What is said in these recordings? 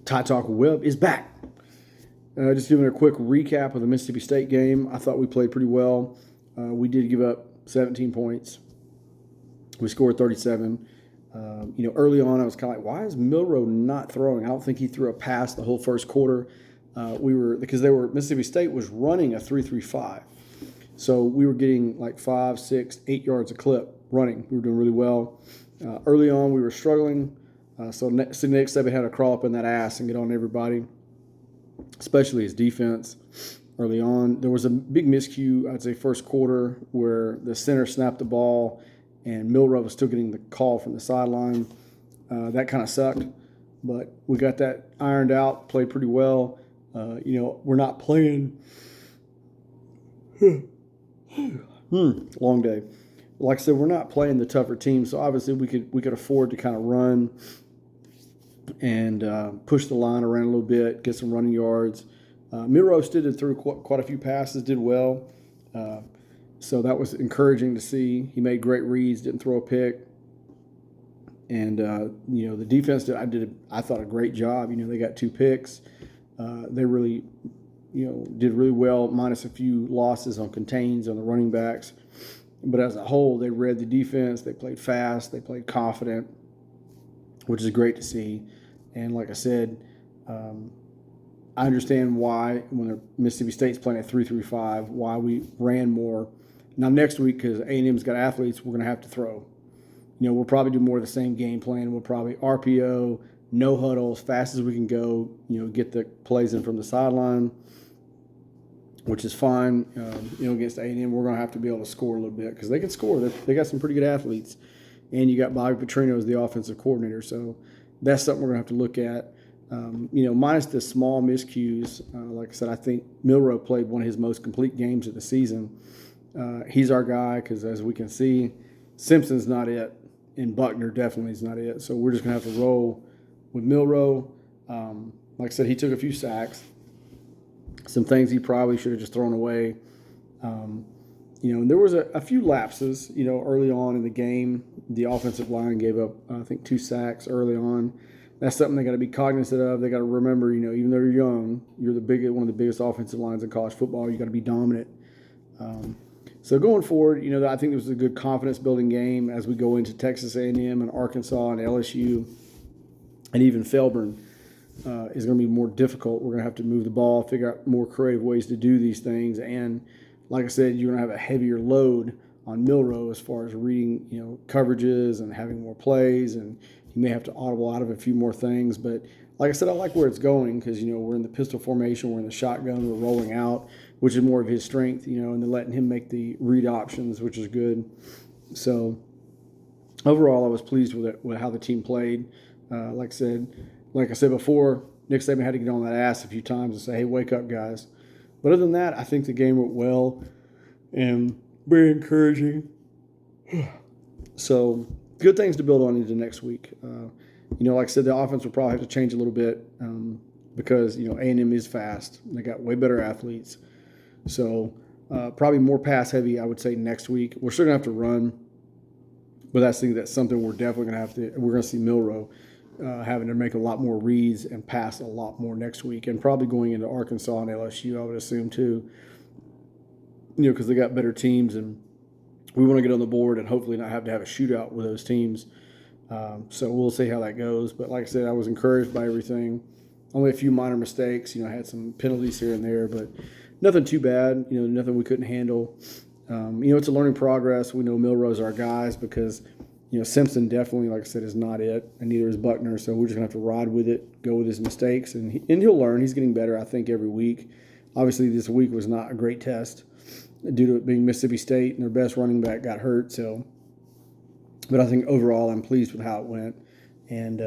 Tide Talk Web is back. Just giving a quick recap of the Mississippi State game. I thought we played pretty well. We did give up 17 points. We scored 37. Early on, I was kind of like, why is Milroe not throwing? I don't think he threw a pass the whole first quarter. Mississippi State was running a 3-3-5. So we were getting like 5, 6, 8 yards a clip running. We were doing really well. Early on, we were struggling. So Nick Saban had to crawl up in that ass and get on everybody, especially his defense early on. There was a big miscue, I'd say, first quarter where the center snapped the ball and Milroe was still getting the call from the sideline. That kind of sucked, but we got that ironed out, played pretty well. We're not playing long day. Like I said, we're not playing the tougher teams, so obviously we could afford to kind of run and push the line around a little bit, get some running yards. Milroe did through quite a few passes, did well. So that was encouraging to see. He made great reads, didn't throw a pick. And, the defense I thought, a great job. They got 2 picks. They really, did really well, minus a few losses on contains on the running backs. But as a whole, they read the defense. They played fast. They played confident, which is great to see. And like I said, I understand why when Mississippi State's playing at 3-3-5, why we ran more. Now next week, because A&M's got athletes, we're going to have to throw. We'll probably do more of the same game plan. We'll probably RPO, no huddle, as fast as we can go, get the plays in from the sideline, which is fine. Against A&M, we're going to have to be able to score a little bit because they can score. They got some pretty good athletes. And you got Bobby Petrino as the offensive coordinator. So that's something we're going to have to look at. Minus the small miscues, like I said, I think Milroe played one of his most complete games of the season. He's our guy because, as we can see, Simpson's not it, and Buckner definitely is not it. So we're just going to have to roll with Milroe. Like I said, he took a few sacks. Some things he probably should have just thrown away. And there was a few lapses, early on in the game. The offensive line gave up, I think, 2 sacks early on. That's something they got to be cognizant of. They got to remember, even though you're young, you're one of the biggest offensive lines in college football. You got to be dominant. So going forward, I think this was a good confidence-building game as we go into Texas A&M and Arkansas and LSU, and even Felburn is going to be more difficult. We're going to have to move the ball, figure out more creative ways to do these things, and like I said, you're going to have a heavier load on Milroe as far as reading, coverages and having more plays, and he may have to audible out of a few more things. But like I said, I like where it's going because, we're in the pistol formation, we're in the shotgun, we're rolling out, which is more of his strength, and then letting him make the read options, which is good. So overall, I was pleased with how the team played. Like I said before, Nick Saban had to get on that ass a few times and say, hey, wake up, guys. But other than that, I think the game went well and very encouraging. So good things to build on into next week. Like I said, the offense will probably have to change a little bit because, A&M is fast. They got way better athletes. So probably more pass heavy, I would say, next week. We're still going to have to run, but that's something we're definitely going to have to – we're going to see Milroe having to make a lot more reads and pass a lot more next week, and probably going into Arkansas and LSU, I would assume, too, because they got better teams, and we want to get on the board and hopefully not have to have a shootout with those teams. So we'll see how that goes. But like I said, I was encouraged by everything. Only a few minor mistakes. I had some penalties here and there, but nothing too bad. Nothing we couldn't handle. It's a learning progress. We know Milroe's our guys because – Simpson definitely, like I said, is not it, and neither is Buckner. So we're just going to have to ride with it, go with his mistakes, and he'll learn. He's getting better, I think, every week. Obviously, this week was not a great test due to it being Mississippi State, and their best running back got hurt. But I think overall I'm pleased with how it went, and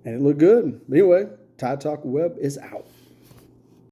it looked good. But anyway, Tide Talk Web is out.